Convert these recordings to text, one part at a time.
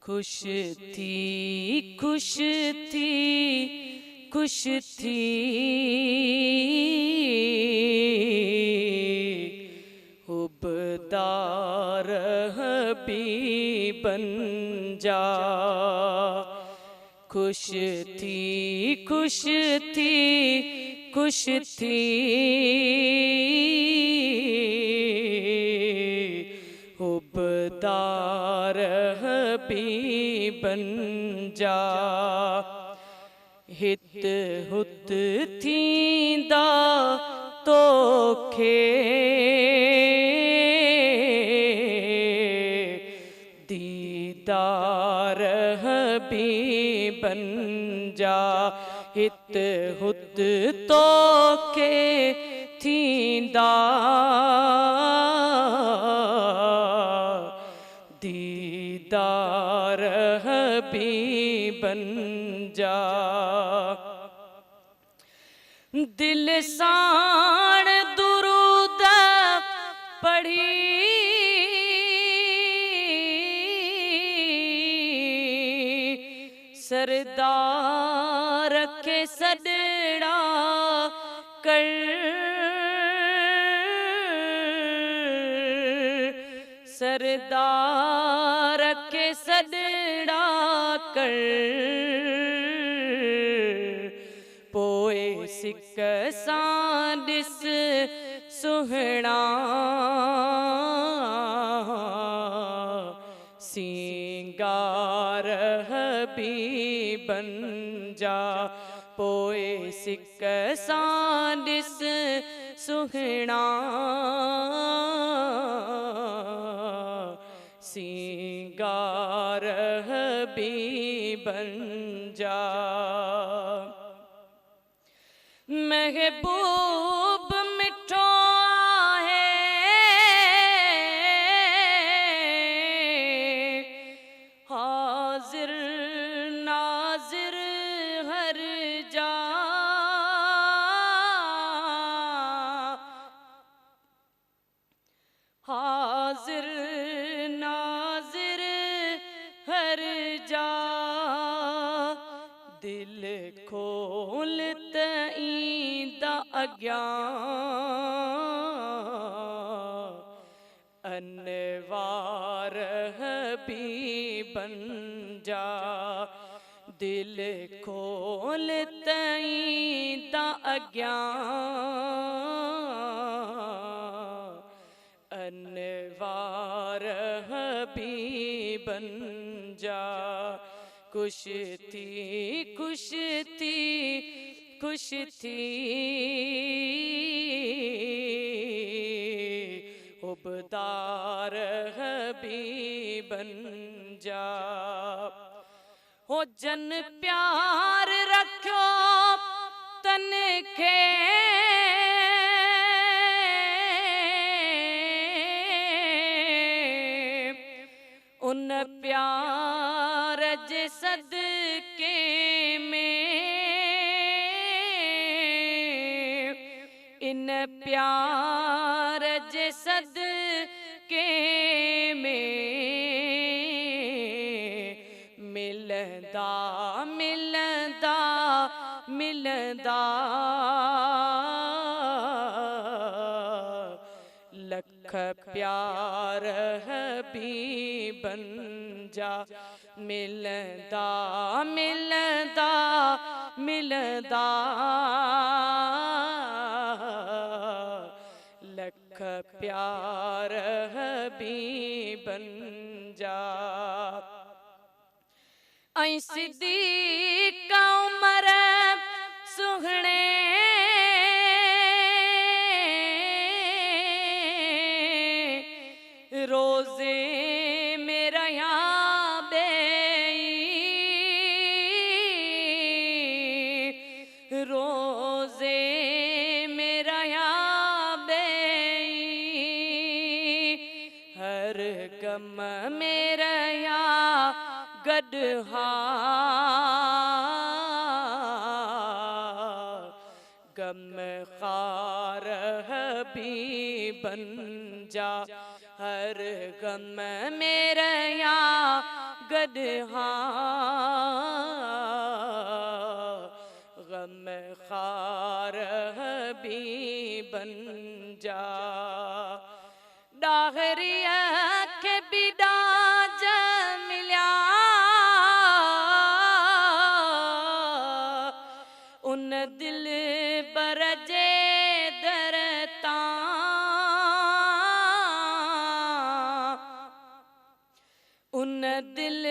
खुश थी खुश थी खुश थी हुब्बदार हबीबन जा। खुश थी खुश थी खुश थी हुब्बदार हबीबन जा। हित हुत थींदा तोखे दीदार हबीबन जा। हित हुत तोखे थींदा दीदार हबीबन जा। दिल साण दुरूद पढ़ी सरदार के सदड़ा कर सरदार के सदड़ा कर पोए सिक सांडिस सुहना सिंगार हबीबन जा। पोए सिक सांडिस सुहना सिंगार हबीबन जा। महबूब मिठो है हाजिर नाजिर हर जा। हाजिर नाजिर हर जा। दिल खोल तईंदा अग्यां अनवार हबीबन जा। दिल खोल तईंदा अग्यां अनवार हबीबन जा। खुश थी खुश थी खुश थी हुब्बदार हबीबन जा। हो जन प्यार रखो तन के उन प्यार जे सदके में इन प्यार जे सदके में मिलदा मिलदा मिलदा लख प्यार हबीबन जा। मिलदा मिलदा मिलदा लख प्यार हबीबन जा। ऐं सिद्दीक़ उमर सुहणे रोज़े में रहिया बेई रोज़े में रहिया बेई हर गम में रहिया गॾहा गम ख़ार हबीबन जा। हर गम मेरा या गदहा गम खार भी बन जा डाहरिया के बिदा मिल्या उन दिल बरजे दरता उन दिल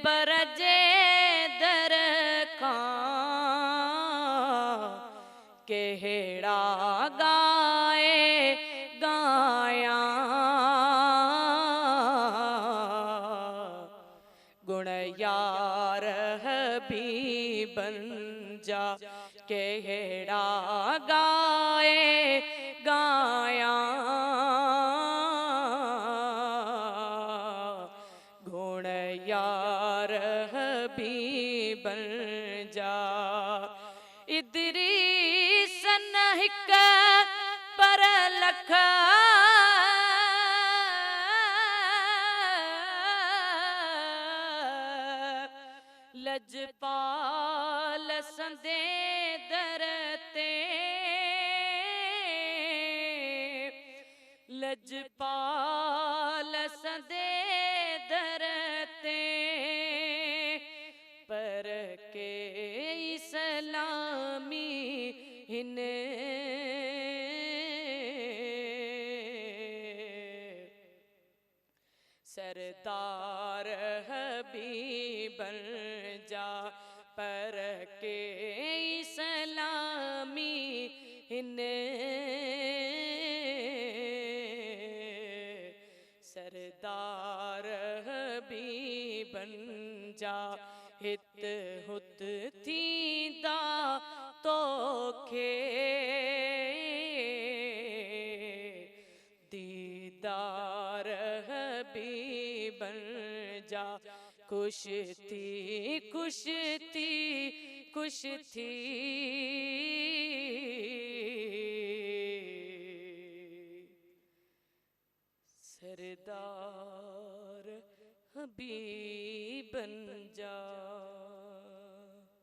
बरजे दरका केड़ा गाए गाया गुण यार भी बन जा केड़ा गाए गाया गुण यार भी बन जा इदरीस नहिक पर लख लजपाल संदे दरते लजपाल संदे दरते पर के इस्लामी हिन सरदार भी बन जा पर के इस्लामी हिन सरदार भी बन जा हित हुत थींदा तोखे दीदार भी बन जा खुश थी खुश थी खुश थी सरदार भी बन जा।